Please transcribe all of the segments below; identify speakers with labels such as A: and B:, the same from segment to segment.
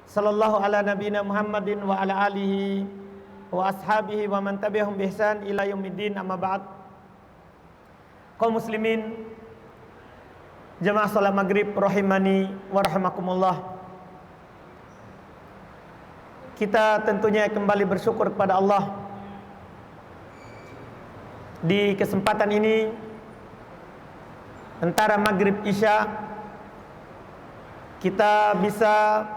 A: Sallallahu ala nabiyina Muhammadin wa ala alihi wa ashabihi wa man tabi'ahum bi ihsan ila yaumiddin, amma ba'd. Kaum muslimin, jemaah salat maghrib rahimani wa rahimakumullah. Kita tentunya kembali bersyukur kepada Allah. Di kesempatan ini antara maghrib isya kita bisa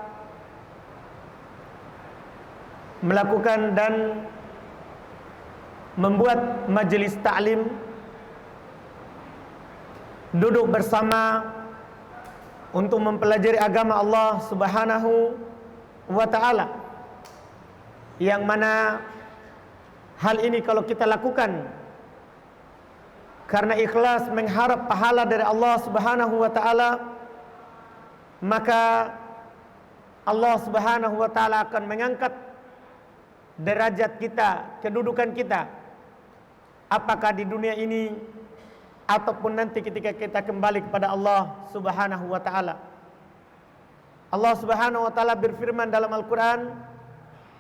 A: melakukan dan membuat majelis ta'lim, duduk bersama untuk mempelajari agama Allah Subhanahu wa ta'ala, yang mana hal ini kalau kita lakukan karena ikhlas mengharap pahala dari Allah Subhanahu wa ta'ala, maka Allah Subhanahu wa ta'ala akan mengangkat derajat kita, kedudukan kita, apakah di dunia ini ataupun nanti ketika kita kembali kepada Allah Subhanahu wa ta'ala. Allah Subhanahu wa ta'ala berfirman dalam Al-Quran,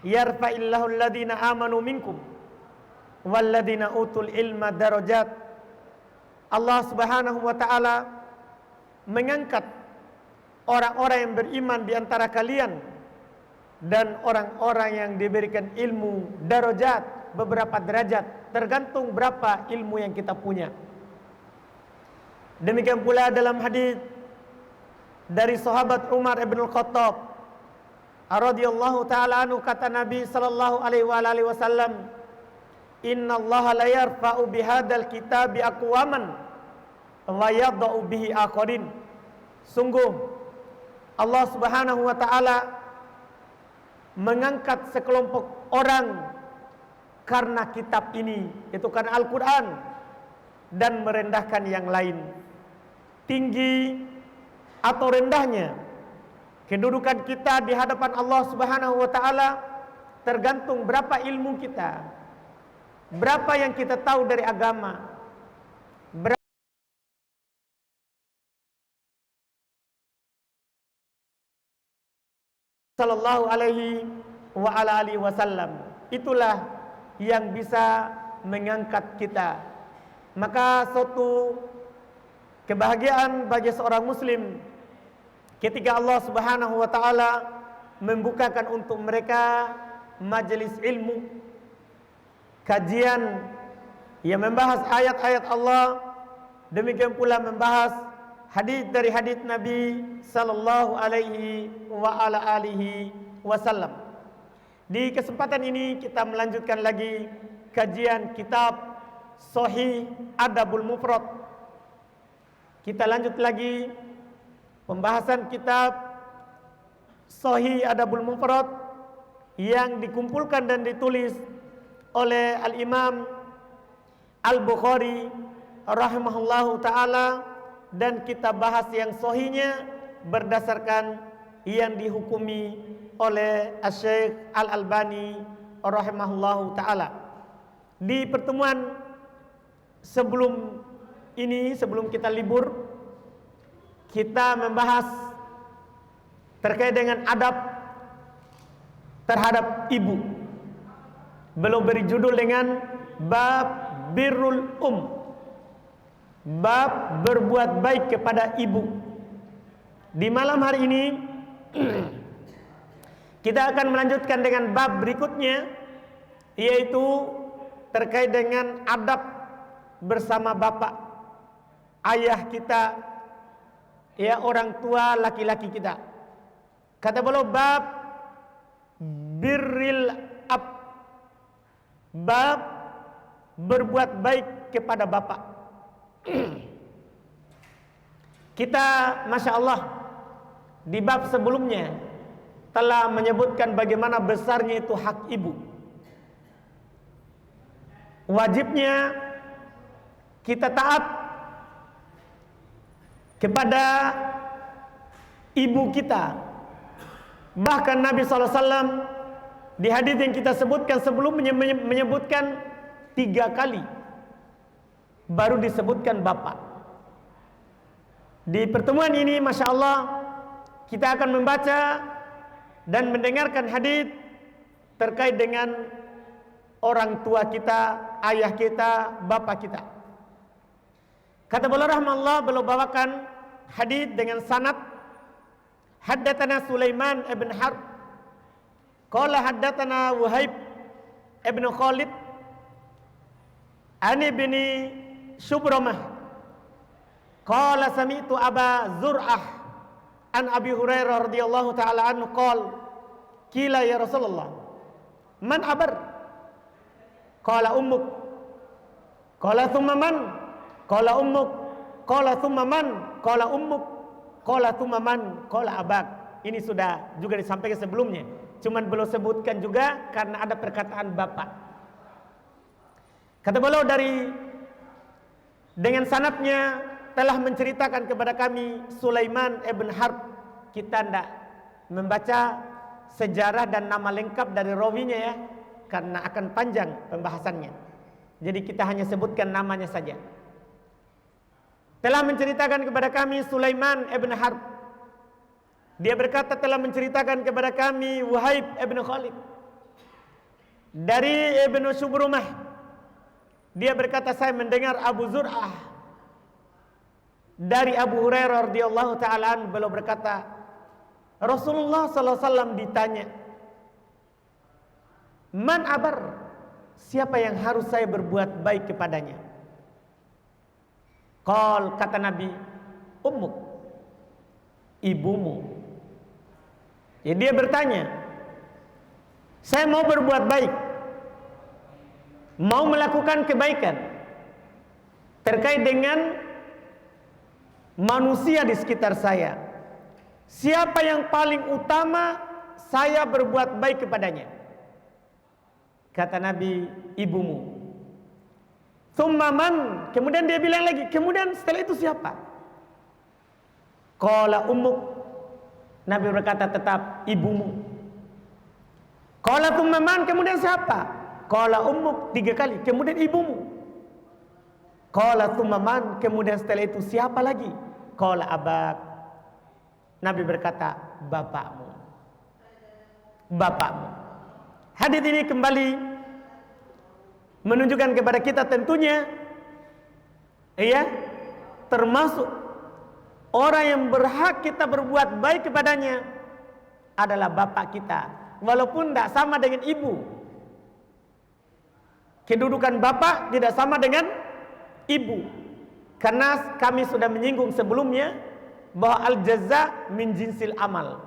A: yarfa'illahu alladhina amanu minkum walladhina utul ilma darajat. Allah Subhanahu wa ta'ala mengangkat orang-orang yang beriman di antara kalian dan orang-orang yang diberikan ilmu darajat, beberapa derajat, tergantung berapa ilmu yang kita punya. Demikian pula dalam hadis dari sahabat Umar ibn Al-Khattab radhiyallahu taala anhu, kata Nabi sallallahu alaihi wasallam, innallaha la yarfa'u bihadzal kitabi aqwaman wa yadh'u bihi akharin. Sungguh Allah Subhanahu wa taala mengangkat sekelompok orang karena kitab ini, itu karena Al-Quran, dan merendahkan yang lain. Tinggi atau rendahnya kedudukan kita di hadapan Allah Subhanahu wa ta'ala tergantung berapa ilmu kita, berapa yang kita tahu dari agama, sallallahu alaihi wa ala alihi wasallam. Itulah yang bisa mengangkat kita. Maka suatu kebahagiaan bagi seorang muslim ketika Allah Subhanahu wa ta'ala membukakan untuk mereka majelis ilmu, kajian yang membahas ayat-ayat Allah, demikian pula membahas hadis dari hadis Nabi sallallahu alaihi wa ala alihi wasallam. Di kesempatan ini kita melanjutkan lagi kajian kitab Sahih Adabul Mufrad. Kita lanjut lagi pembahasan kitab Sahih Adabul Mufrad yang dikumpulkan dan ditulis oleh Al-Imam Al-Bukhari rahimahullahu ta'ala, dan kita bahas yang sahihnya berdasarkan yang dihukumi oleh Asy-Syaikh Al-Albani rahimahullahu ta'ala. Di pertemuan sebelum ini, sebelum kita libur, kita membahas terkait dengan adab terhadap ibu. Belum beri judul dengan bab birrul bab berbuat baik kepada ibu. Di malam hari ini kita akan melanjutkan dengan bab berikutnya, yaitu terkait dengan adab bersama bapak, ayah kita, ya, orang tua laki-laki kita. Kata beliau bab birril ab, bab berbuat baik kepada bapak. Kita Masya Allah di bab sebelumnya telah menyebutkan bagaimana besarnya itu hak ibu. Wajibnya kita taat kepada ibu kita. Bahkan Nabi SAW di hadis yang kita sebutkan sebelumnya menyebutkan 3 kali baru disebutkan bapak. Di pertemuan ini Masya Allah kita akan membaca dan mendengarkan hadis terkait dengan orang tua kita, ayah kita, bapak kita. Kata beliau rahimahullah, beliau bawakan hadis dengan sanad, haddatsana Sulaiman ibn Harb qala haddatsana Wahib ibn Khalid ani bin Shubramah qala sami'tu Aba Zur'ah an Abi Hurairah radhiyallahu taala anhu qala qila ya Rasulullah man abar qala ummuk qala thumma man qala ummuk qala thumma man qala ummuk qala thumma man qala abak. Ini sudah juga disampaikan sebelumnya, cuman belum sebutkan juga karena ada perkataan bapak. Kata beliau dengan sanadnya telah menceritakan kepada kami Sulaiman ibn Harb. Kita tidak membaca sejarah dan nama lengkap dari rawinya ya, karena akan panjang pembahasannya. Jadi kita hanya sebutkan namanya saja. Telah menceritakan kepada kami Sulaiman ibn Harb. Dia berkata telah menceritakan kepada kami Wahib ibn Khalid dari Ibnu Shubrumah. Dia berkata saya mendengar Abu Zur'ah dari Abu Hurairah radhiyallahu taala anhu, beliau berkata Rasulullah sallallahu alaihi wasallam ditanya, "Man abar?" Siapa yang harus saya berbuat baik kepadanya? Qal, kata Nabi, ummuk, ibumu. Jadi dia bertanya, saya mau berbuat baik, mau melakukan kebaikan terkait dengan manusia di sekitar saya. Siapa yang paling utama saya berbuat baik kepadanya? Kata Nabi, ibumu. Tsumma man? Kemudian dia bilang lagi, kemudian setelah itu siapa? Qala ummuk. Nabi berkata tetap ibumu. Qala tsumma man? Kemudian siapa? Qala ummuk, 3 kali. Kemudian ibumu. Qala tsumma man? Kemudian setelah itu siapa lagi? Qala abak. Nabi berkata bapakmu. Bapakmu. Hadis ini kembali menunjukkan kepada kita tentunya termasuk orang yang berhak kita berbuat baik kepadanya adalah bapak kita, walaupun tidak sama dengan ibu. Kedudukan bapak tidak sama dengan ibu, karena kami sudah menyinggung sebelumnya bahwa al-jaza min jinsil amal.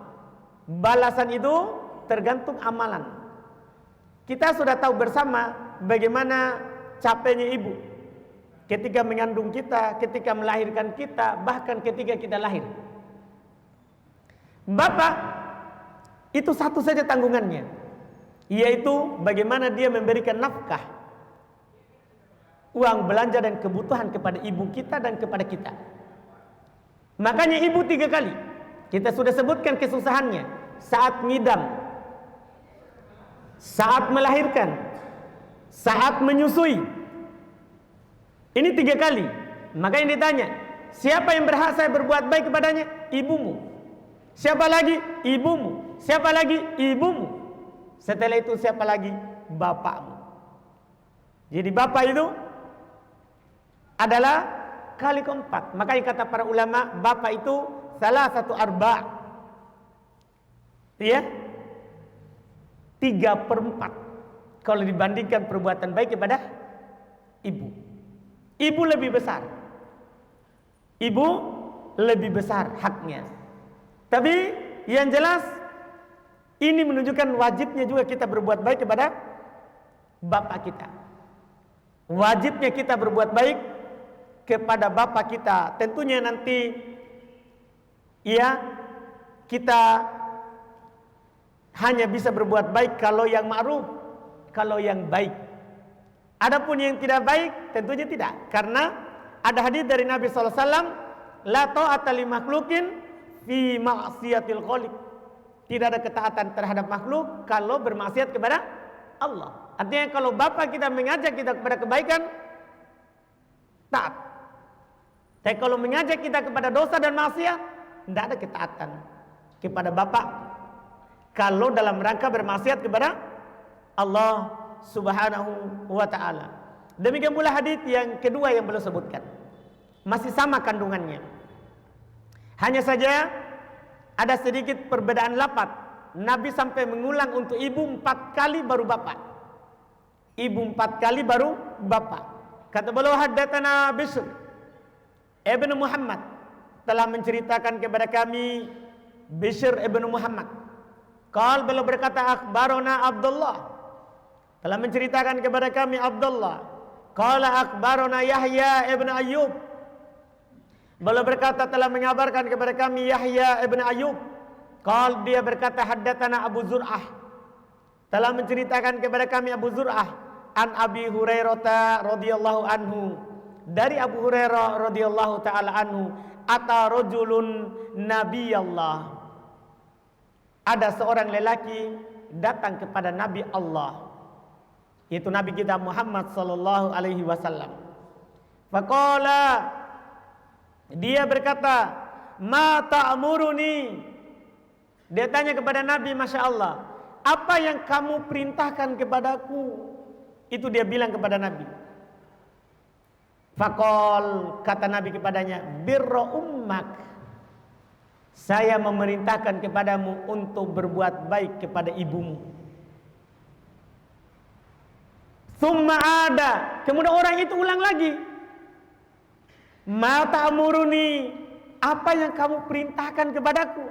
A: Balasan itu tergantung amalan. Kita sudah tahu bersama bagaimana capeknya ibu ketika mengandung kita, ketika melahirkan kita, bahkan ketika kita lahir. Bapak itu satu saja tanggungannya, yaitu bagaimana dia memberikan nafkah, uang belanja dan kebutuhan kepada ibu kita dan kepada kita. Makanya ibu 3 kali kita sudah sebutkan kesusahannya saat ngidam, saat melahirkan, saat menyusui. Ini 3 kali. Makanya ditanya, siapa yang berhak saya berbuat baik kepadanya? Ibumu. Siapa lagi? Ibumu. Siapa lagi? Ibumu. Setelah itu siapa lagi? Bapakmu. Jadi bapak itu adalah kali keempat. Makanya kata para ulama, bapak itu salah satu arba'. Ya, 3/4 kalau dibandingkan perbuatan baik kepada ibu. Ibu lebih besar. Ibu lebih besar haknya. Tapi yang jelas ini menunjukkan wajibnya juga kita berbuat baik kepada bapak kita. Wajibnya kita berbuat baik kepada bapak kita. Tentunya nanti kita hanya bisa berbuat baik kalau yang ma'ruf, kalau yang baik. Adapun yang tidak baik tentunya tidak, karena ada hadis dari Nabi SAW, la ta'ata li makhlukin fi ma'siyatil khaliq. Tidak ada ketaatan terhadap makhluk kalau bermaksiat kepada Allah. Artinya kalau bapak kita mengajak kita kepada kebaikan, taat. Tapi kalau mengajak kita kepada dosa dan maksiat, tidak ada ketaatan kepada bapak. kalau dalam rangka bermaksiat kepada Allah Subhanahu wa taala. Demikian pula hadis yang kedua yang beliau sebutkan. Masih sama kandungannya. Hanya saja ada sedikit perbedaan lafaz. Nabi sampai mengulang untuk ibu 4 kali baru bapak. Ibu 4 kali baru bapak. Kata beliau, haddatsana Bishr ibn Muhammad, telah menceritakan kepada kami Bishr ibn Muhammad. Beliau berkata, akhbarona Abdullah, telah menceritakan kepada kami Abdullah. Qala akhbarona Yahya ibn Ayyub, beliau berkata telah mengabarkan kepada kami Yahya ibn Ayyub. Dia berkata haddatsana Abu Zur'ah, telah menceritakan kepada kami Abu Zur'ah an Abi Hurairah radhiyallahu anhu, dari Abu Hurairah radhiyallahu taala anhu, ata rajulun nabiyallah, ada seorang lelaki datang kepada Nabi Allah, yaitu Nabi kita Muhammad sallallahu alaihi wasallam. Faqala, dia berkata, ma ta'muruni, dia tanya kepada Nabi, Masya Allah, apa yang kamu perintahkan kepadaku? Itu dia bilang kepada Nabi. Faqal, kata Nabi kepadanya, birra ummak, saya memerintahkan kepadamu untuk berbuat baik kepada ibumu. Summa ada, kemudian orang itu ulang lagi, ma ta'muruni, apa yang kamu perintahkan kepadaku?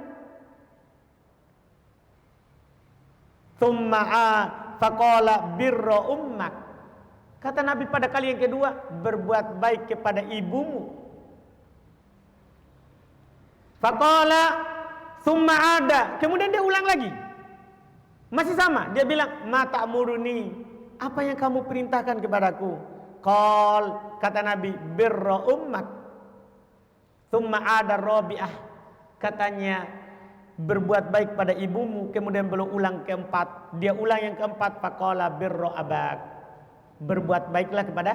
A: Summa faqala birra ummak, kata Nabi pada kali yang kedua, berbuat baik kepada ibumu. Faqala summa ada, kemudian dia ulang lagi, masih sama, dia bilang ma ta'muruni, apa yang kamu perintahkan kepadaku? Kata Nabi, birra ummak. Summa ada rabi'ah, katanya berbuat baik pada ibumu. Kemudian belum ulang keempat, dia ulang yang keempat, faqala birra abak, berbuat baiklah kepada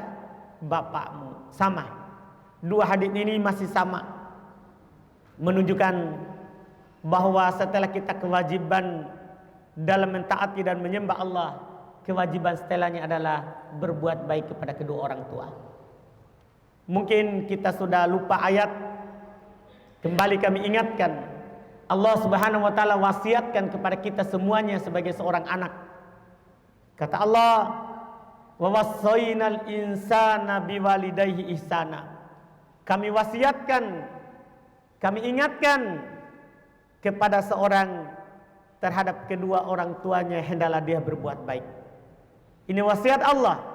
A: bapakmu. Sama, dua hadis ini masih sama, menunjukkan bahwa setelah kita kewajiban dalam mentaati dan menyembah Allah, kewajiban setelahnya adalah berbuat baik kepada kedua orang tua. Mungkin kita sudah lupa ayat, kembali kami ingatkan, Allah Subhanahu wa taala wasiatkan kepada kita semuanya sebagai seorang anak. Kata Allah, wa wassaynal insana biwalidayhi ihsana, kami wasiatkan, kami ingatkan kepada seorang terhadap kedua orang tuanya, hendaklah dia berbuat baik. Ini wasiat Allah.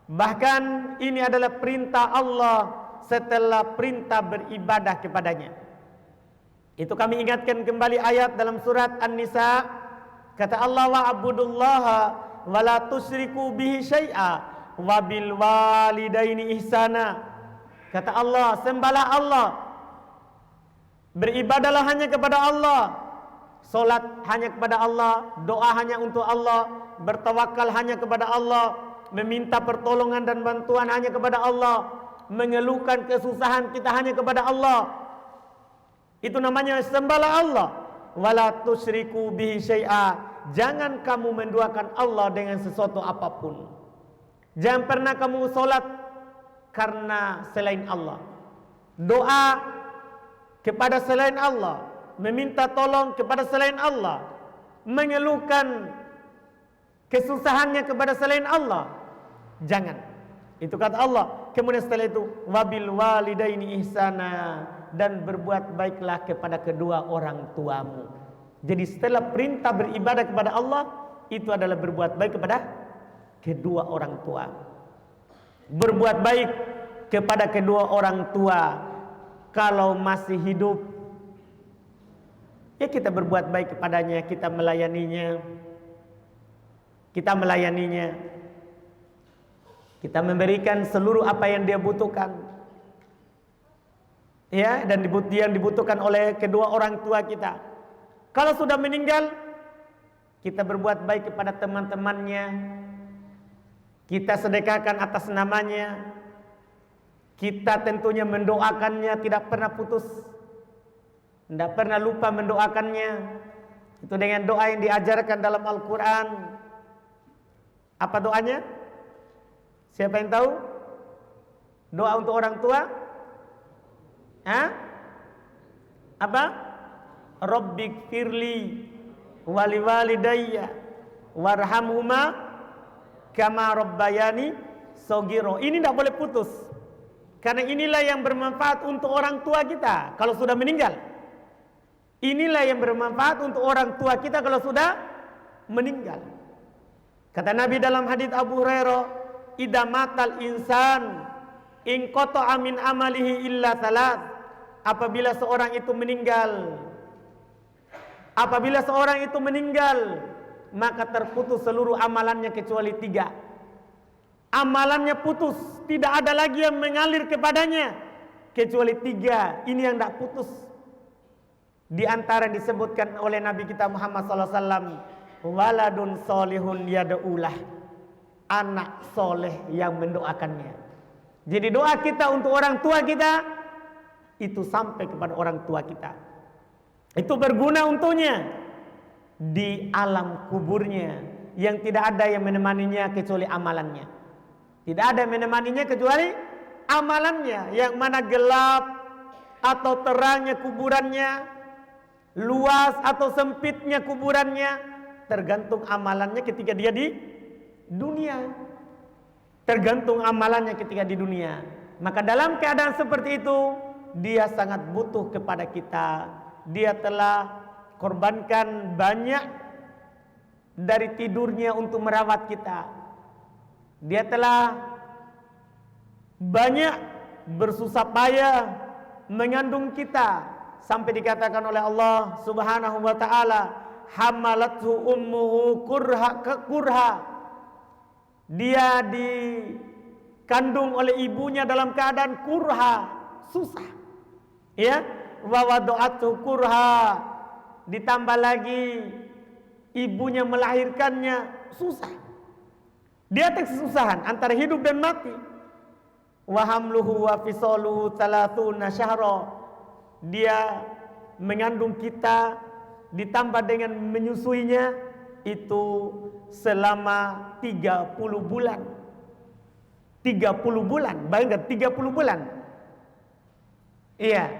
A: Bahkan ini adalah perintah Allah setelah perintah beribadah kepadanya. Itu kami ingatkan kembali ayat dalam surat An-Nisa. Kata Allah, wa'budullaha wa la tusyriku bihi syai'a wa bil walidaini ihsana. Kata Allah, sembahlah Allah, beribadahlah hanya kepada Allah, solat hanya kepada Allah, doa hanya untuk Allah, bertawakal hanya kepada Allah, meminta pertolongan dan bantuan hanya kepada Allah, mengeluhkan kesusahan kita hanya kepada Allah. Itu namanya sembahlah Allah. Wala tusyriku bihi syai'a, jangan kamu menduakan Allah dengan sesuatu apapun. Jangan pernah kamu solat karena selain Allah, doa kepada selain Allah, meminta tolong kepada selain Allah, mengeluhkan kesusahannya kepada selain Allah. Jangan. Itu kata Allah. Kemudian setelah itu, wabil walidaini ihsana, dan berbuat baiklah kepada kedua orang tuamu. Jadi setelah perintah beribadah kepada Allah, itu adalah berbuat baik kepada kedua orang tua. Berbuat baik kepada kedua orang tua kalau masih hidup, ya kita berbuat baik kepadanya, kita melayaninya, kita memberikan seluruh apa yang dia butuhkan, ya, dan yang dibutuhkan oleh kedua orang tua kita. Kalau sudah meninggal, kita berbuat baik kepada teman-temannya, kita sedekahkan atas namanya, kita tentunya mendoakannya, tidak pernah putus, tidak pernah lupa mendoakannya. Itu dengan doa yang diajarkan dalam Al-Quran. Apa doanya? Siapa yang tahu? Doa untuk orang tua? Hah? Apa? Rabbik firli wali walidayya warhamhuma kama rabbayani shogiro. Ini tidak boleh putus. Karena inilah yang bermanfaat untuk orang tua kita kalau sudah meninggal. Inilah yang bermanfaat untuk orang tua kita kalau sudah meninggal. Kata Nabi dalam hadits Abu Hurairah, "Idza matal insan in qata'a min amalihi illa salat." Apabila seorang itu meninggal, maka terputus seluruh amalannya kecuali 3. Amalannya putus, tidak ada lagi yang mengalir kepadanya kecuali 3. Ini yang tidak putus. Di antara yang disebutkan oleh Nabi kita Muhammad SAW, waladun solihun yada'ulah, anak soleh yang mendoakannya. Jadi doa kita untuk orang tua kita itu sampai kepada orang tua kita. Itu berguna untuknya di alam kuburnya, yang tidak ada yang menemaninya kecuali amalannya. Tidak ada yang menemaninya kecuali amalannya, yang mana gelap atau terangnya kuburannya, luas atau sempitnya kuburannya, tergantung amalannya ketika dia di dunia. Tergantung amalannya ketika di dunia. Maka dalam keadaan seperti itu, dia sangat butuh kepada kita. Dia telah korbankan banyak dari tidurnya untuk merawat kita. Dia telah banyak bersusah payah mengandung kita, sampai dikatakan oleh Allah Subhanahu wa taala, hamalathu ummuhu kurha. Dia dikandung oleh ibunya dalam keadaan kurha, susah. Ya, wa wada'athu kurha. Ditambah lagi ibunya melahirkannya susah. Dia kesusahan antara hidup dan mati. Wa hamluhu wa fisaluhu 30 syahra. Dia mengandung kita ditambah dengan menyusuinya itu selama 30 bulan. 30 bulan, bayangkan 30 bulan. Iya.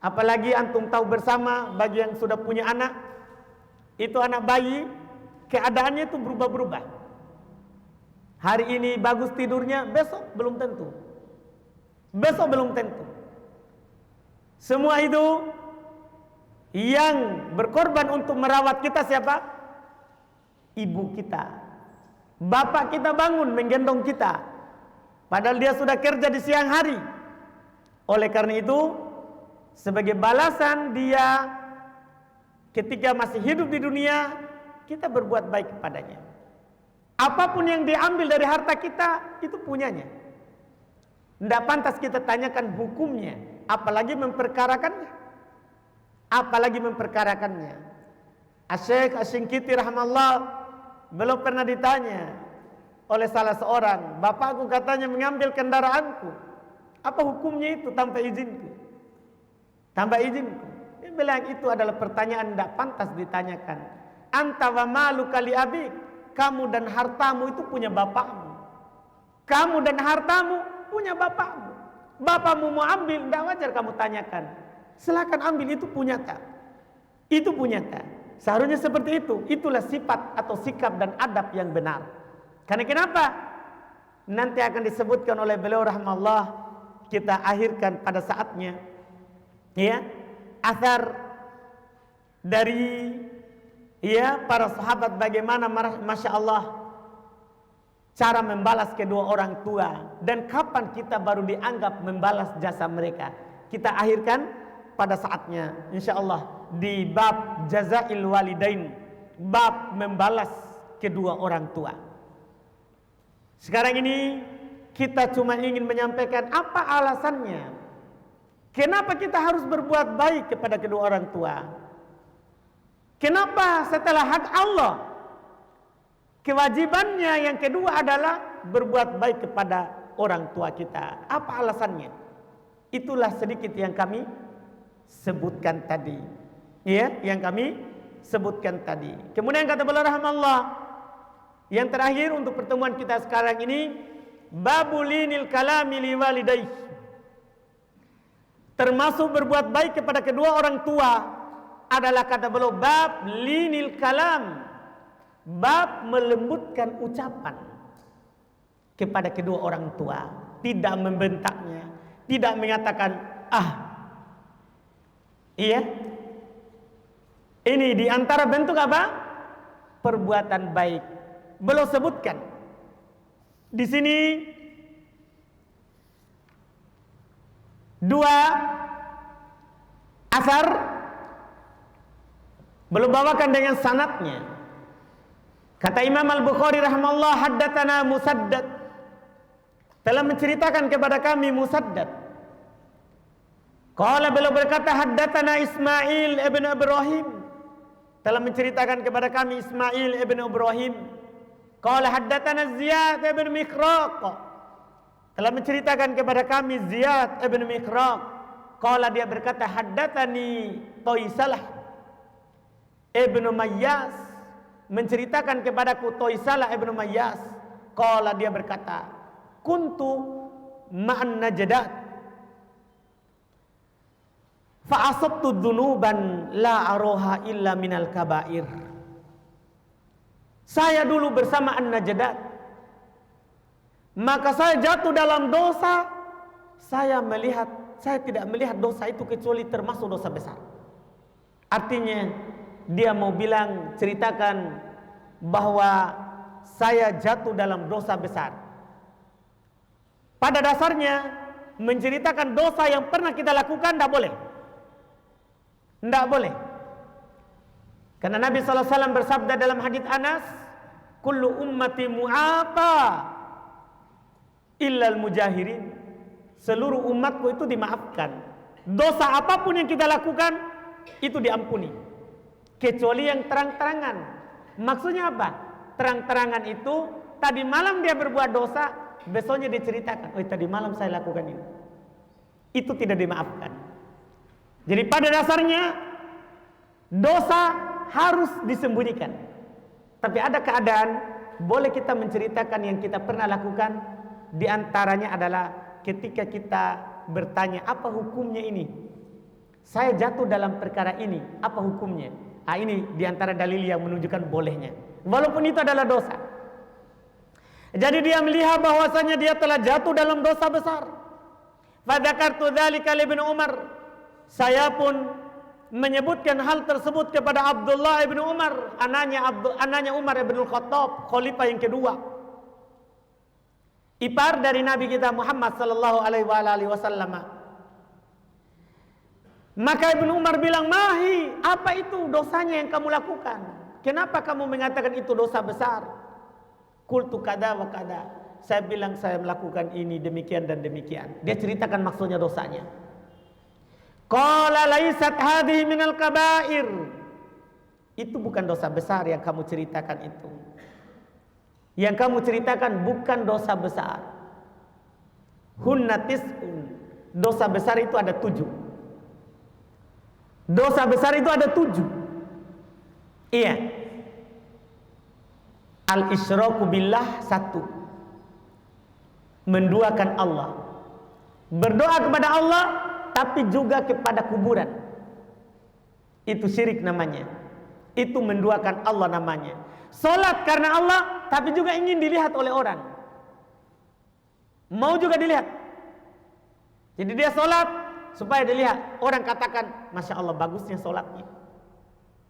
A: Apalagi antum tahu bersama, bagi yang sudah punya anak, itu anak bayi keadaannya itu berubah-berubah. Hari ini bagus tidurnya, besok belum tentu. Besok belum tentu. Semua itu yang berkorban untuk merawat kita siapa? Ibu kita. Bapak kita bangun menggendong kita, padahal dia sudah kerja di siang hari. Oleh karena itu, sebagai balasan dia ketika masih hidup di dunia, kita berbuat baik kepadanya. Apapun yang diambil dari harta kita, itu punyanya. Tidak pantas kita tanyakan hukumnya, apalagi memperkarakannya. Asy-Syaikh Asy-Syinkiti rahimahullah belum pernah ditanya oleh salah seorang, bapakku katanya mengambil kendaraanku, apa hukumnya itu tanpa izinku? Tanpa izinku. Dia bilang itu adalah pertanyaan tidak pantas ditanyakan. Anta wa maluka li abik, kamu dan hartamu itu punya bapakmu. Kamu dan hartamu punya bapakmu. Bapakmu mau ambil, tidak wajar kamu tanyakan. Silakan ambil, itu punya tak? Itu punya tak? Seharusnya seperti itu. Itulah sifat atau sikap dan adab yang benar. Karena kenapa? Nanti akan disebutkan oleh beliau rahimahullah, kita akhirkan pada saatnya. Ya, asar dari para sahabat bagaimana masya Allah cara membalas kedua orang tua, dan kapan kita baru dianggap membalas jasa mereka. Kita akhirkan pada saatnya insyaallah di bab jazail walidain, bab membalas kedua orang tua. Sekarang ini kita cuma ingin menyampaikan apa alasannya, kenapa kita harus berbuat baik kepada kedua orang tua. Kenapa setelah hak Allah, kewajibannya yang kedua adalah berbuat baik kepada orang tua kita? Apa alasannya? Itulah sedikit yang kami sebutkan tadi. Ya, yang kami sebutkan tadi. Kemudian kata beliau rahimahullah, yang terakhir untuk pertemuan kita sekarang ini, babulinil kalami liwalidayh, termasuk berbuat baik kepada kedua orang tua adalah kata beliau bab linil kalam, bab melembutkan ucapan kepada kedua orang tua, tidak membentaknya, tidak mengatakan iya. Ini di antara bentuk apa? Perbuatan baik. Beliau sebutkan di sini dua asar, belum bawakan dengan sanadnya. Kata Imam Al-Bukhari rahimahullah, haddatsana Musaddad, telah menceritakan kepada kami Musaddad. Qala, beliau berkata, haddatsana Ismail ibn Ibrahim, telah menceritakan kepada kami Ismail ibn Ibrahim. Qala haddatsana Ziyad ibn Mikhraq, telah menceritakan kepada kami Ziyad ibn Mikhraq. Qala, dia berkata, haddatsani Toisalah ibn Mayyas, menceritakan kepadaku Toisalah ibn Mayyas. Qala, dia berkata, kuntu ma'an najadat fa asabtu dzunuban la aroha illa minal kabair. Saya dulu bersama an-najadat, maka saya jatuh dalam dosa. Saya tidak melihat dosa itu kecuali termasuk dosa besar. Artinya dia mau bilang, ceritakan bahwa saya jatuh dalam dosa besar. Pada dasarnya menceritakan dosa yang pernah kita lakukan tidak boleh. Tidak boleh. Karena Nabi SAW bersabda dalam hadits Anas, kullu ummati mu'afa illal mujahirin. Seluruh umatku itu dimaafkan. Dosa apapun yang kita lakukan itu diampuni, kecuali yang terang-terangan. Maksudnya apa? Terang-terangan itu tadi malam dia berbuat dosa, besoknya diceritakan, oh tadi malam saya lakukan ini. Itu tidak dimaafkan. Jadi pada dasarnya dosa harus disembunyikan. Tapi ada keadaan boleh kita menceritakan yang kita pernah lakukan. Di antaranya adalah ketika kita bertanya, apa hukumnya ini? Saya jatuh dalam perkara ini, apa hukumnya? Ini di antara dalil yang menunjukkan bolehnya, walaupun itu adalah dosa. Jadi dia melihat bahwasanya dia telah jatuh dalam dosa besar. Fadzakartu dzalika li Ibnu Umar. Saya pun menyebutkan hal tersebut kepada Abdullah ibn Umar, anaknya Umar ibn Khattab, khalifah yang kedua, ipar dari Nabi kita Muhammad sallallahu alaihi wasallam. Maka Ibnu Umar bilang, mahi, apa itu dosanya yang kamu lakukan? Kenapa kamu mengatakan itu dosa besar? Qultu kada wa kada. Saya bilang saya melakukan ini demikian dan demikian. Dia ceritakan maksudnya dosanya. Qala laisat hadhihi minal kabair. Itu bukan dosa besar yang kamu ceritakan itu. Yang kamu ceritakan bukan dosa besar. Hunna tis'un. Dosa besar itu ada 7. Dosa besar itu ada 7. Iya. Al-isyraku billah 1. Menduakan Allah. Berdoa kepada Allah tapi juga kepada kuburan. Itu syirik namanya. Itu menduakan Allah namanya. Salat karena Allah tapi juga ingin dilihat oleh orang. Mau juga dilihat. Jadi dia salat supaya dilihat, orang katakan, Masya Allah bagusnya salatnya.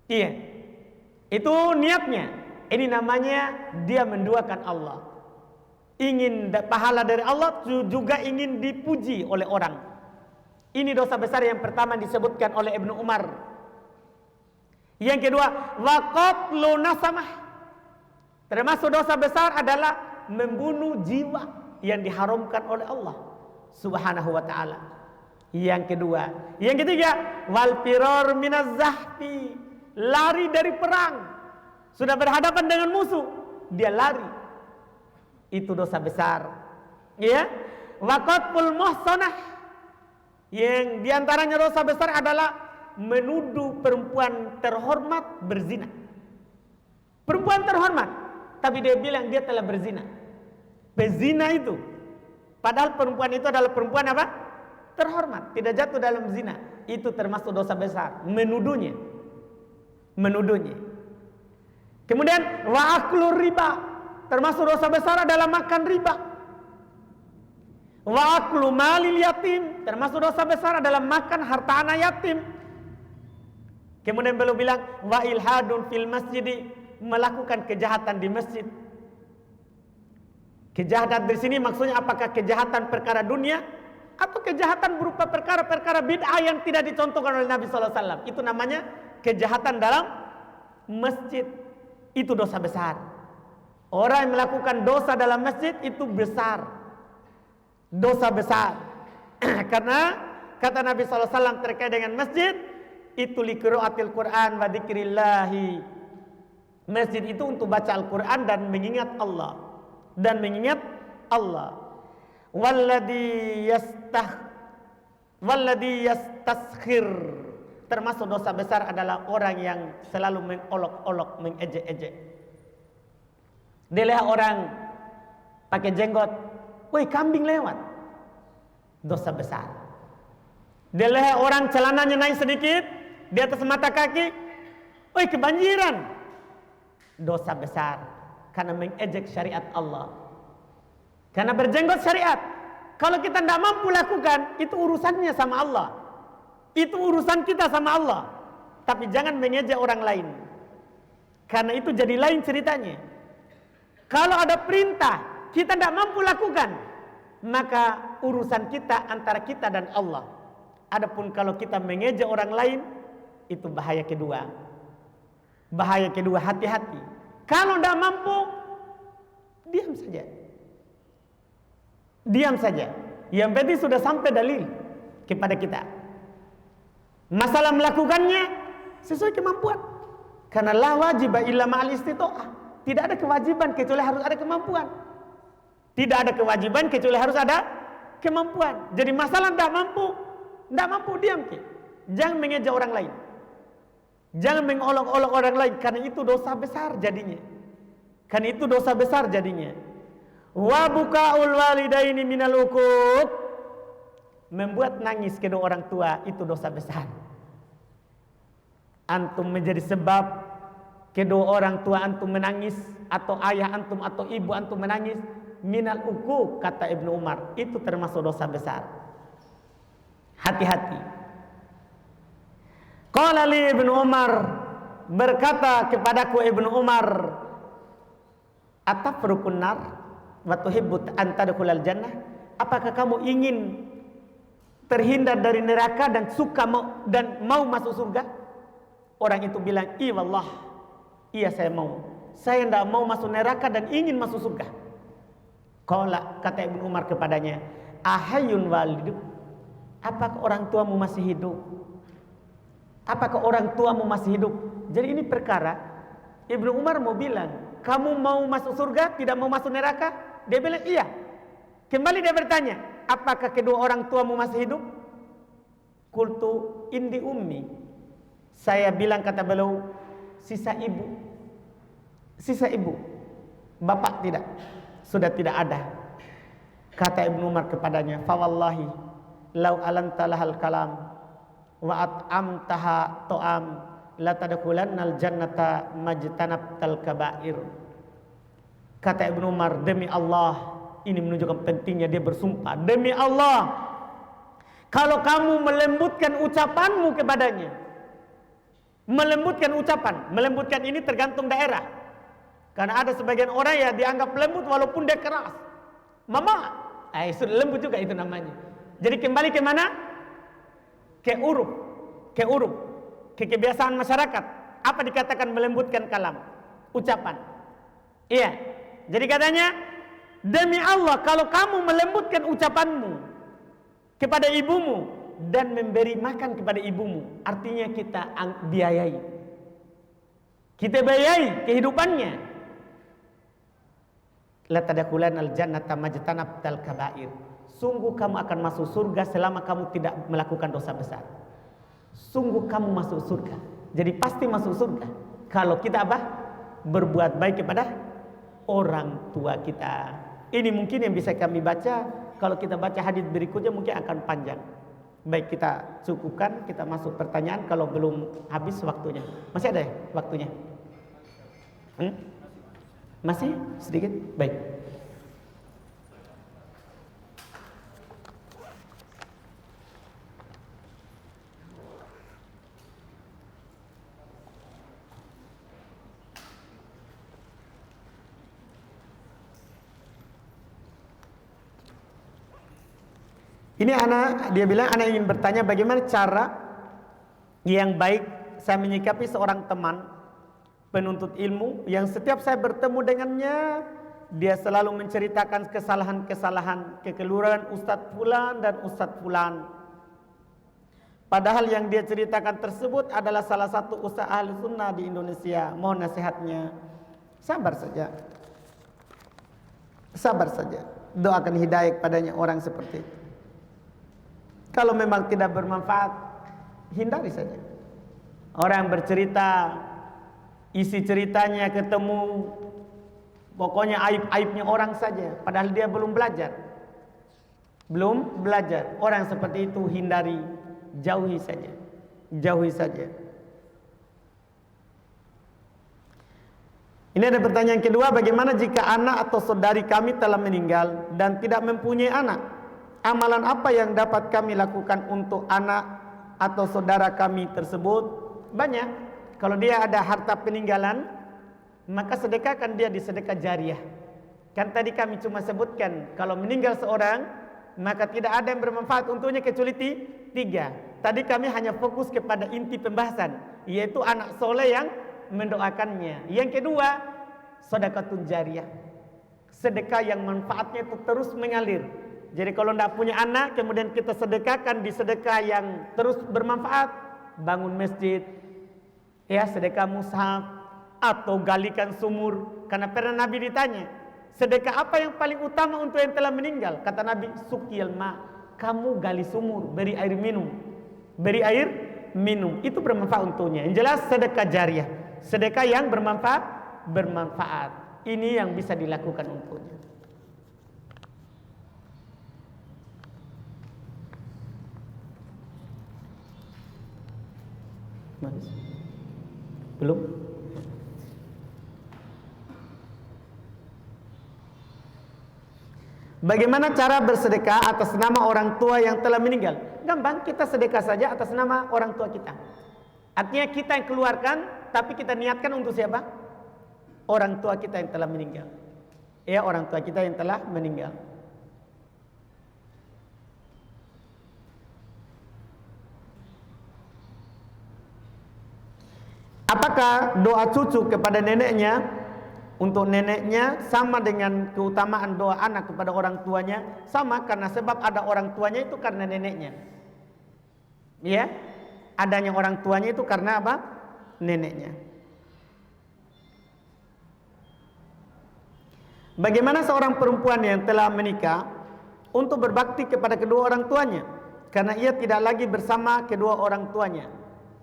A: Iya. Itu niatnya. Ini namanya dia menduakan Allah. Ingin pahala dari Allah, juga ingin dipuji oleh orang. Ini dosa besar yang pertama disebutkan oleh Ibnu Umar. Yang kedua, waqatlu nasamah. Termasuk dosa besar adalah membunuh jiwa yang diharamkan oleh Allah Subhanahu wa taala. Yang kedua, yang ketiga, wal firar minaz zahfi. Lari dari perang. Sudah berhadapan dengan musuh, dia lari. Itu dosa besar. Ya. Waqatul muhsanah. Yang diantaranya dosa besar adalah menuduh perempuan terhormat berzina. Perempuan terhormat, tapi dia bilang dia telah berzina. Pezina itu. Padahal perempuan itu adalah perempuan apa? Terhormat, tidak jatuh dalam zina. Itu termasuk dosa besar, menuduhnya. Kemudian wa aklu riba, termasuk dosa besar adalah makan riba. Wa aklu malil yatim, termasuk dosa besar adalah makan harta anak yatim. Kemudian beliau bilang wa ilhadun fil masjid, melakukan kejahatan di masjid. Kejahatan di sini maksudnya apakah kejahatan perkara dunia atau kejahatan berupa perkara-perkara bid'ah yang tidak dicontohkan oleh Nabi sallallahu alaihi wasallam. Itu namanya kejahatan dalam masjid. Itu dosa besar. Orang yang melakukan dosa dalam masjid itu besar. Dosa besar. Karena kata Nabi sallallahu alaihi wasallam terkait dengan masjid, itu liqiraatil Quran wa dzikrillahi. Masjid itu untuk baca Al-Quran dan mengingat Allah. Walladhi yastaskhir, termasuk dosa besar adalah orang yang selalu mengolok-olok, mengejek-ejek. Dia lihat orang pakai jenggot, woi kambing lewat, dosa besar. Dia lihat orang celananya naik sedikit di atas mata kaki, woi kebanjiran, dosa besar. Karena mengejek syariat Allah, karena berjenggot syariat. Kalau kita tidak mampu lakukan, itu urusannya sama Allah, itu urusan kita sama Allah. Tapi jangan mengejek orang lain, karena itu jadi lain ceritanya. Kalau ada perintah kita tidak mampu lakukan, maka urusan kita antara kita dan Allah. Adapun kalau kita mengejek orang lain, itu bahaya kedua. Hati-hati. Kalau tidak mampu, diam saja. Yang penting sudah sampai dalil kepada kita. Masalah melakukannya sesuai kemampuan. Karena la wajiba illa ma'al istita'ah. Tidak ada kewajiban kecuali harus ada kemampuan. Tidak ada kewajiban kecuali harus ada kemampuan. Jadi masalah tidak mampu diam. Jangan mengejek orang lain. Jangan mengolok-olok orang lain, karena itu dosa besar jadinya. Wa bukaul walidaini minal uquq, membuat nangis kedua orang tua itu dosa besar. Antum menjadi sebab kedua orang tua antum menangis, atau ayah antum atau ibu antum menangis, minal uquq, kata Ibnu Umar, itu termasuk dosa besar. Hati-hati. Qala li Ibnu Umar, berkata kepadaku Ibnu Umar, atafrukun nar wa tuhibbu an tadkhulal jannah, apakah kamu ingin terhindar dari neraka dan mau masuk surga? Orang itu bilang, "Iya wallah, iya saya mau. Saya tidak mau masuk neraka dan ingin masuk surga." Qala, kata Ibnu Umar kepadanya, "Ahayyun waliduk?" Apakah orang tuamu masih hidup? Jadi ini perkara Ibnu Umar mau bilang, kamu mau masuk surga, tidak mau masuk neraka? Dia bilang iya. Kembali dia bertanya, apakah kedua orang tuamu masih hidup? Qultu indi ummi. Saya bilang, kata beliau, sisa ibu. Bapak tidak, sudah tidak ada. Kata Ibnu Umar kepadanya, fa wallahi lau alanta lahal kalam wa at'amtaha ta'am la tadkhulannal jannata majtanabtal kaba'ir. Kata Ibnu Umar, demi Allah, ini menunjukkan pentingnya dia bersumpah, demi Allah, kalau kamu melembutkan ucapanmu kepadanya, melembutkan ini tergantung daerah. Karena ada sebagian orang ya dianggap lembut walaupun dia keras. Mama, itu lembut juga itu namanya. Jadi kembali ke mana? Ke uruf, ke kebiasaan masyarakat. Apa dikatakan melembutkan kalam, ucapan? Iya. Jadi katanya, demi Allah, kalau kamu melembutkan ucapanmu kepada ibumu dan memberi makan kepada ibumu, artinya kita biayai, kehidupannya. La tadkhulannal jannata majtanabtal kaba'ir. Sungguh kamu akan masuk surga selama kamu tidak melakukan dosa besar. sungguh kamu masuk surga. Jadi pasti masuk surga kalau kita apa? Berbuat baik kepada orang tua kita. Ini mungkin yang bisa kami baca. Kalau kita baca hadis berikutnya mungkin akan panjang. Baik, kita cukupkan, kita masuk pertanyaan kalau belum habis waktunya. Masih ada ya waktunya? Masih sedikit? Baik. Ini dia bilang, anak ingin bertanya bagaimana cara yang baik saya menyikapi seorang teman penuntut ilmu yang setiap saya bertemu dengannya dia selalu menceritakan kesalahan-kesalahan kekeliruan Ustadz Fulan dan Ustadz Fulan. Padahal yang dia ceritakan tersebut adalah salah satu ustadz ahli sunnah di Indonesia. Mohon nasihatnya. Sabar saja. Sabar saja. Doakan hidayah padanya orang seperti itu. Kalau memang tidak bermanfaat, hindari saja. Orang bercerita, isi ceritanya ketemu, pokoknya aib-aibnya orang saja. Padahal dia belum belajar. Belum belajar. Orang seperti itu hindari, jauhi saja. Jauhi saja. Ini ada pertanyaan kedua, bagaimana jika anak atau saudari kami telah meninggal dan tidak mempunyai anak? Amalan apa yang dapat kami lakukan untuk anak atau saudara kami tersebut? Banyak. Kalau dia ada harta peninggalan, maka sedekahkan dia di sedekah jariah. Kan tadi kami cuma sebutkan, kalau meninggal seorang, maka tidak ada yang bermanfaat untuknya kecuali 3. Tadi kami hanya fokus kepada inti pembahasan, yaitu anak soleh yang mendoakannya. Yang kedua, sedekatun jariah. Sedekah yang manfaatnya itu terus mengalir. Jadi kalau tidak punya anak, kemudian kita sedekahkan di sedekah yang terus bermanfaat, bangun masjid, ya sedekah mushaf, atau galikan sumur. Karena pernah Nabi ditanya, sedekah apa yang paling utama untuk yang telah meninggal? Kata Nabi, sukil ma, kamu gali sumur, beri air minum, beri air minum, itu bermanfaat untuknya. Yang jelas sedekah jariah, sedekah yang bermanfaat. Ini yang bisa dilakukan untuknya. Belum? Bagaimana cara bersedekah atas nama orang tua yang telah meninggal? Gampang, kita sedekah saja atas nama orang tua kita. Artinya kita yang keluarkan, tapi kita niatkan untuk siapa? Orang tua kita yang telah meninggal. Ya, orang tua kita yang telah meninggal. Apakah doa cucu kepada neneknya untuk neneknya sama dengan keutamaan doa anak kepada orang tuanya? Sama, karena sebab ada orang tuanya itu karena neneknya. Ya, adanya orang tuanya itu karena apa? Neneknya. Bagaimana seorang perempuan yang telah menikah untuk berbakti kepada kedua orang tuanya karena ia tidak lagi bersama kedua orang tuanya?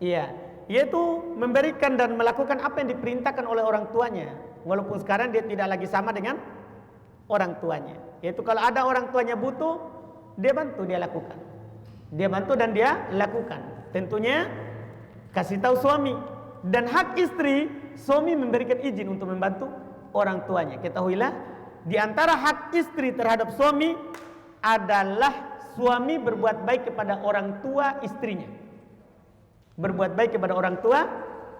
A: Iya, yaitu memberikan dan melakukan apa yang diperintahkan oleh orang tuanya, walaupun sekarang dia tidak lagi sama dengan orang tuanya. Yaitu kalau ada orang tuanya butuh, dia bantu, dia lakukan. Dia bantu dan dia lakukan. Tentunya kasih tahu suami. Dan hak istri, suami memberikan izin untuk membantu orang tuanya. Ketahuilah, di antara hak istri terhadap suami adalah suami berbuat baik kepada orang tua istrinya. Berbuat baik kepada orang tua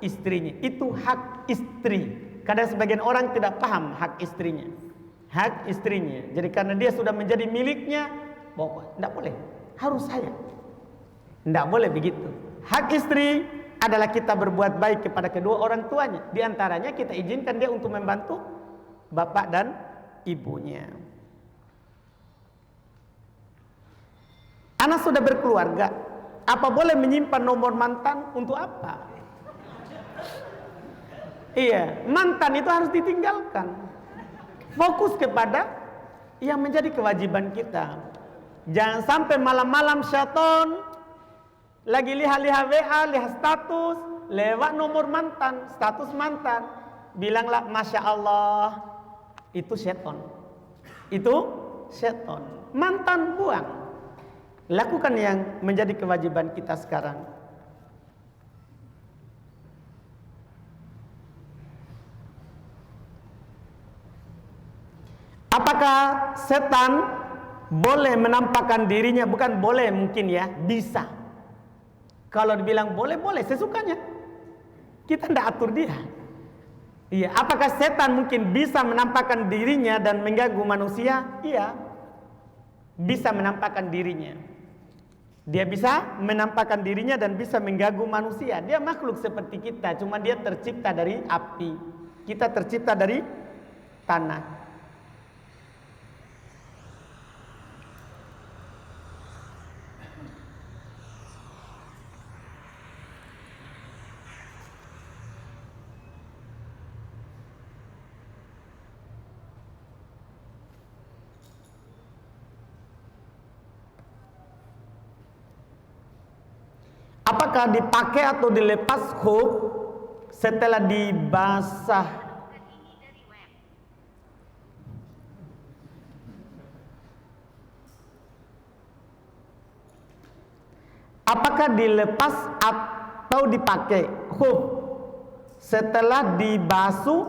A: istrinya, itu hak istri. Kadang sebagian orang tidak paham hak istrinya. Hak istrinya. Jadi karena dia sudah menjadi miliknya, pokoknya tidak boleh, harus saya. Tidak boleh begitu. Hak istri adalah kita berbuat baik kepada kedua orang tuanya. Di antaranya kita izinkan dia untuk membantu bapak dan ibunya. Anak sudah berkeluarga, apa boleh menyimpan nomor mantan? Untuk apa? Iya, mantan itu harus ditinggalkan. Fokus kepada yang menjadi kewajiban kita. Jangan sampai malam-malam syaitan Lagi lihat-lihat WA, lihat status, lewat nomor mantan, status mantan. Bilanglah, Masya Allah, itu setan. Itu setan. Mantan buang. Lakukan yang menjadi kewajiban kita sekarang. Apakah setan boleh menampakkan dirinya? Bukan boleh mungkin ya, bisa. Kalau dibilang boleh, boleh sesukanya. Kita tidak atur dia. Iya, apakah setan mungkin bisa menampakkan dirinya dan mengganggu manusia? Iya, bisa menampakkan dirinya. Dia bisa menampakkan dirinya dan bisa mengganggu manusia. Dia makhluk seperti kita, cuma dia tercipta dari api. Kita tercipta dari tanah. Apakah dipakai atau dilepas khuf setelah dibasah? Apakah dilepas atau dipakai khuf setelah dibasuh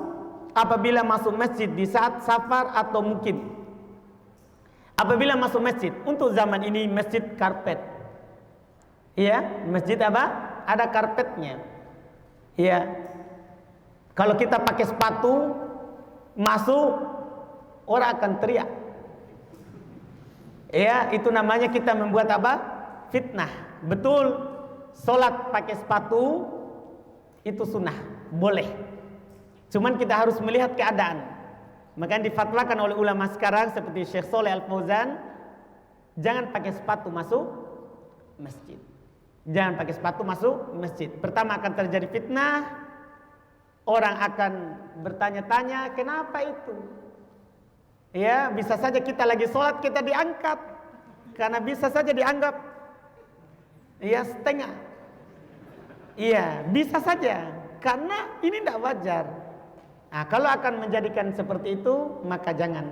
A: apabila masuk masjid di saat safar atau mukim? Apabila masuk masjid, untuk zaman ini masjid karpet. Iya, masjid apa? Ada karpetnya. Iya. Kalau kita pakai sepatu masuk, orang akan teriak. Iya, itu namanya kita membuat apa? Fitnah. Betul. Sholat pakai sepatu itu sunnah, boleh. Cuman kita harus melihat keadaan. Makanya difatwakan oleh ulama sekarang seperti Syekh Shalih Al Fauzan, jangan pakai sepatu masuk masjid. Jangan pakai sepatu masuk masjid. Pertama akan terjadi fitnah. Orang akan bertanya-tanya, kenapa itu? Ya, bisa saja kita lagi sholat kita diangkat. Karena bisa saja dianggap ya setengah. Iya, bisa saja. Karena ini tidak wajar. Nah, kalau akan menjadikan seperti itu, maka jangan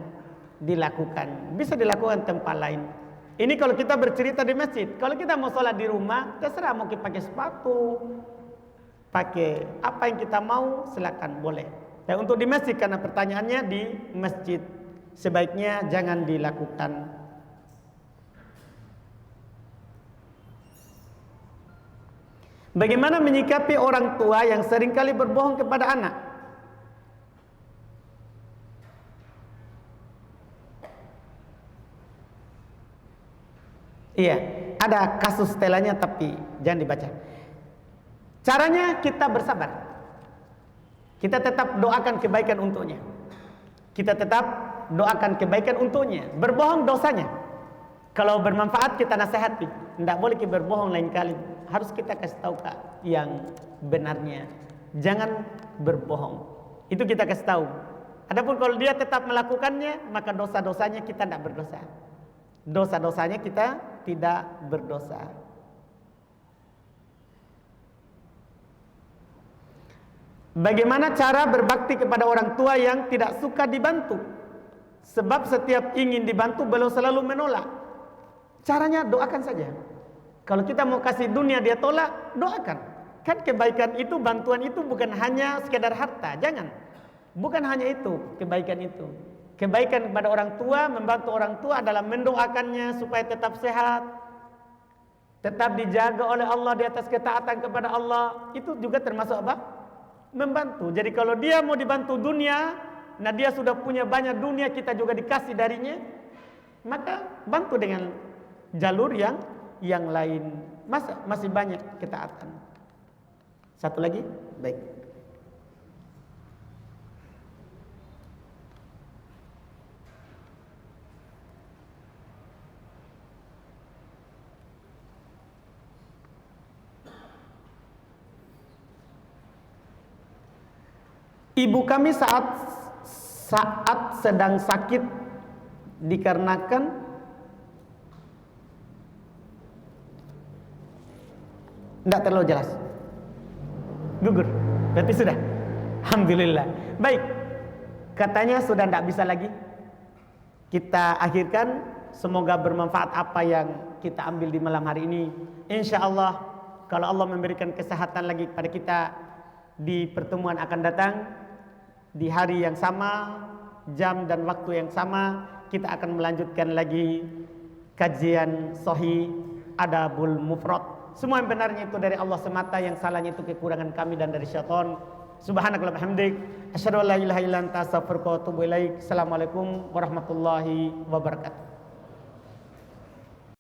A: dilakukan. Bisa dilakukan tempat lain. Ini kalau kita bercerita di masjid. Kalau kita mau sholat di rumah, terserah mau kita pakai sepatu, pakai apa yang kita mau, silakan boleh. Dan untuk di masjid, karena pertanyaannya di masjid, sebaiknya jangan dilakukan. Bagaimana menyikapi orang tua yang seringkali berbohong kepada anak? Iya, ada kasus setelahnya tapi jangan dibaca. Caranya kita bersabar. Kita tetap doakan kebaikan untuknya. Kita tetap doakan kebaikan untuknya. Berbohong dosanya. Kalau bermanfaat kita nasihati. Tidak boleh kita berbohong lain kali. Harus kita kasih tahu Kak yang benarnya. Jangan berbohong. Itu kita kasih tahu. Adapun kalau dia tetap melakukannya, maka dosa-dosanya kita tidak berdosa. Dosa-dosanya kita tidak berdosa. Bagaimana cara berbakti kepada orang tua yang tidak suka dibantu? Sebab setiap ingin dibantu beliau selalu menolak. Caranya doakan saja. Kalau kita mau kasih dunia dia tolak, doakan. Kan kebaikan itu, bantuan itu bukan hanya sekedar harta, jangan. Bukan hanya itu, kebaikan itu. Kebaikan kepada orang tua, membantu orang tua adalah mendoakannya supaya tetap sehat, tetap dijaga oleh Allah di atas ketaatan kepada Allah. Itu juga termasuk apa? Membantu. Jadi kalau dia mau dibantu dunia, nah dia sudah punya banyak dunia, kita juga dikasih darinya, maka bantu dengan jalur yang lain. Masih banyak ketaatan. Satu lagi, baik. Ibu kami saat sedang sakit dikarenakan Tidak terlalu jelas. Gugur. Berarti sudah. Alhamdulillah. Baik. Katanya sudah tidak bisa lagi. Kita akhirkan. Semoga bermanfaat apa yang kita ambil di malam hari ini. Insya Allah, kalau Allah memberikan kesehatan lagi kepada kita, di pertemuan akan datang, di hari yang sama, jam dan waktu yang sama, kita akan melanjutkan lagi kajian Sahih Adabul Mufrad. Semua yang benarnya itu dari Allah semata, yang salahnya itu kekurangan kami dan dari syaitan. Subhanakallahumma hamdik, asyhadu an la ilaha illa anta, astaghfiruka wa atubu ilaik. Assalamualaikum warahmatullahi wabarakatuh.